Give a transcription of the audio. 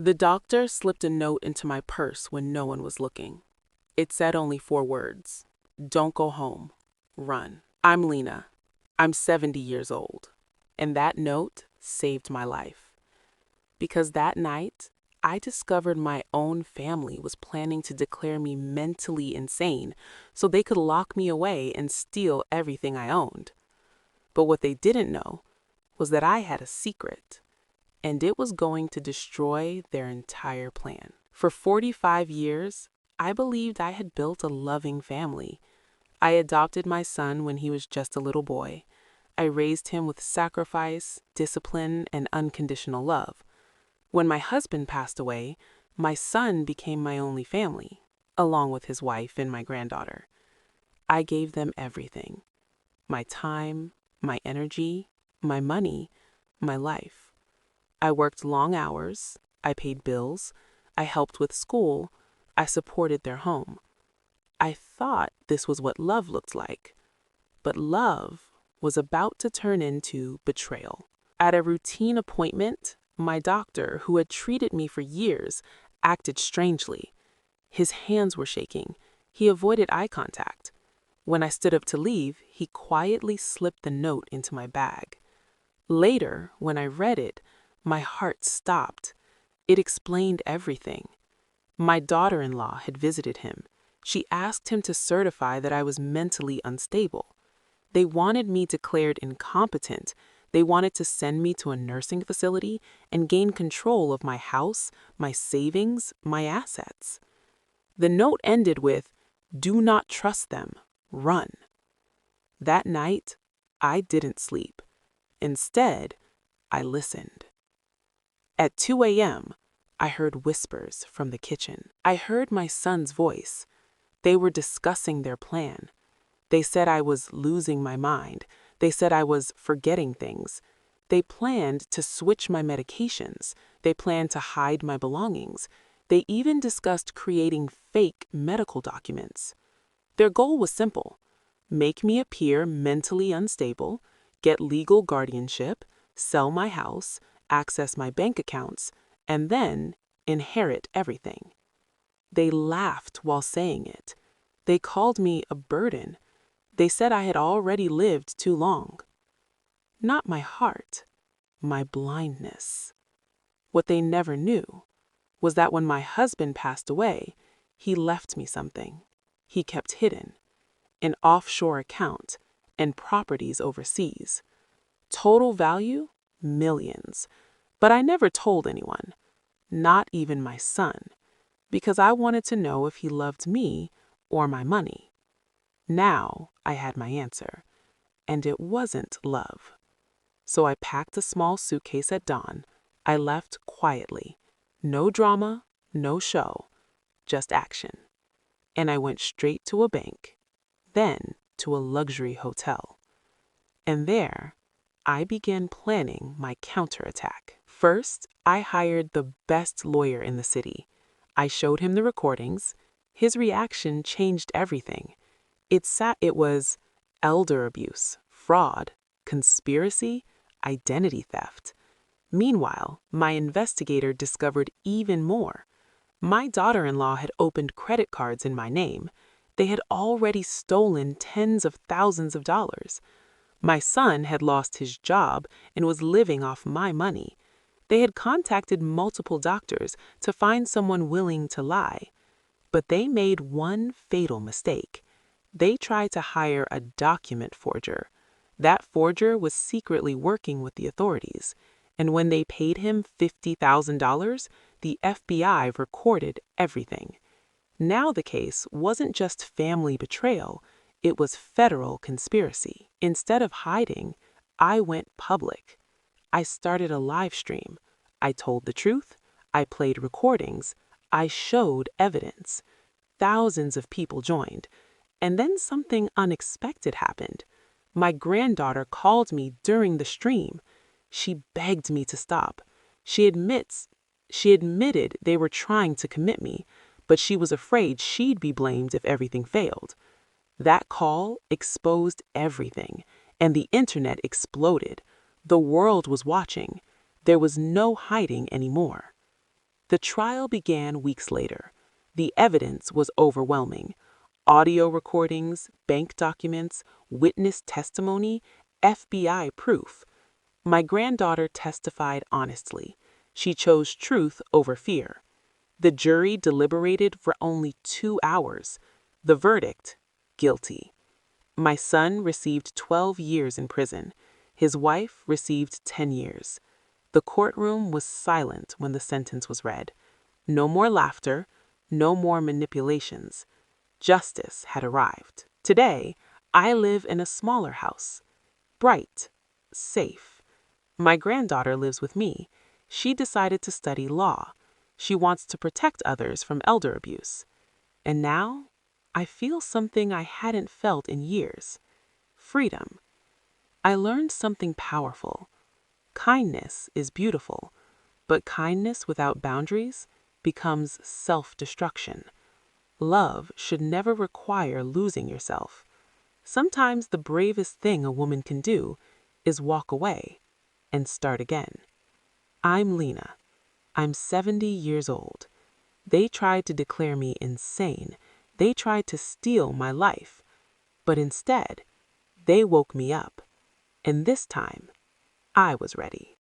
The doctor slipped a note into my purse when no one was looking. It said only 4 words. Don't go home. Run. I'm Leena. I'm 70 years old. And that note saved my life. Because that night, I discovered my own family was planning to declare me mentally insane so they could lock me away and steal everything I owned. But what they didn't know was that I had a secret, and it was going to destroy their entire plan. For 45 years, I believed I had built a loving family. I adopted my son when he was just a little boy. I raised him with sacrifice, discipline, and unconditional love. When my husband passed away, my son became my only family, along with his wife and my granddaughter. I gave them everything: my time, my energy, my money, my life. I worked long hours, I paid bills, I helped with school, I supported their home. I thought this was what love looked like, but love was about to turn into betrayal. At a routine appointment, my doctor, who had treated me for years, acted strangely. His hands were shaking. He avoided eye contact. When I stood up to leave, he quietly slipped the note into my bag. Later, when I read it, my heart stopped. It explained everything. My daughter-in-law had visited him. She asked him to certify that I was mentally unstable. They wanted me declared incompetent. They wanted to send me to a nursing facility and gain control of my house, my savings, my assets. The note ended with, "Do not trust them. Run." That night, I didn't sleep. Instead, I listened. At 2 a.m., I heard whispers from the kitchen. I heard my son's voice. They were discussing their plan. They said I was losing my mind. They said I was forgetting things. They planned to switch my medications. They planned to hide my belongings. They even discussed creating fake medical documents. Their goal was simple: make me appear mentally unstable, get legal guardianship, sell my house, access my bank accounts, and then inherit everything. They laughed while saying it. They called me a burden. They said I had already lived too long. Not my heart, my blindness. What they never knew was that when my husband passed away, he left me something he kept hidden: an offshore account and properties overseas. Total value, millions. But I never told anyone, not even my son, because I wanted to know if he loved me or my money. Now I had my answer, and it wasn't love. So I packed a small suitcase at dawn. I left quietly. No drama, no show, just action. And I went straight to a bank, then to a luxury hotel. And there, I began planning my counterattack. First, I hired the best lawyer in the city. I showed him the recordings. His reaction changed everything. It was elder abuse, fraud, conspiracy, identity theft. Meanwhile, my investigator discovered even more. My daughter-in-law had opened credit cards in my name. They had already stolen tens of thousands of dollars. My son had lost his job and was living off my money. They had contacted multiple doctors to find someone willing to lie. But they made one fatal mistake. They tried to hire a document forger. That forger was secretly working with the authorities, and when they paid him $50,000, the FBI recorded everything. Now the case wasn't just family betrayal, it was federal conspiracy. Instead of hiding, I went public. I started a live stream. I told the truth. I played recordings. I showed evidence. Thousands of people joined. And then something unexpected happened. My granddaughter called me during the stream. She begged me to stop. She admitted they were trying to commit me, but she was afraid she'd be blamed if everything failed. That call exposed everything, and the internet exploded. The world was watching. There was no hiding anymore. The trial began weeks later. The evidence was overwhelming. Audio recordings, bank documents, witness testimony, FBI proof. My granddaughter testified honestly. She chose truth over fear. The jury deliberated for only 2 hours. The verdict: guilty. My son received 12 years in prison. His wife received 10 years. The courtroom was silent when the sentence was read. No more laughter, no more manipulations. Justice had arrived. Today, I live in a smaller house. Bright, safe. My granddaughter lives with me. She decided to study law. She wants to protect others from elder abuse. And now, I feel something I hadn't felt in years. Freedom. I learned something powerful. Kindness is beautiful, but kindness without boundaries becomes self-destruction. Love should never require losing yourself. Sometimes the bravest thing a woman can do is walk away and start again. I'm Leena. I'm 70 years old. They tried to declare me insane. They tried to steal my life. But instead, they woke me up. And this time, I was ready.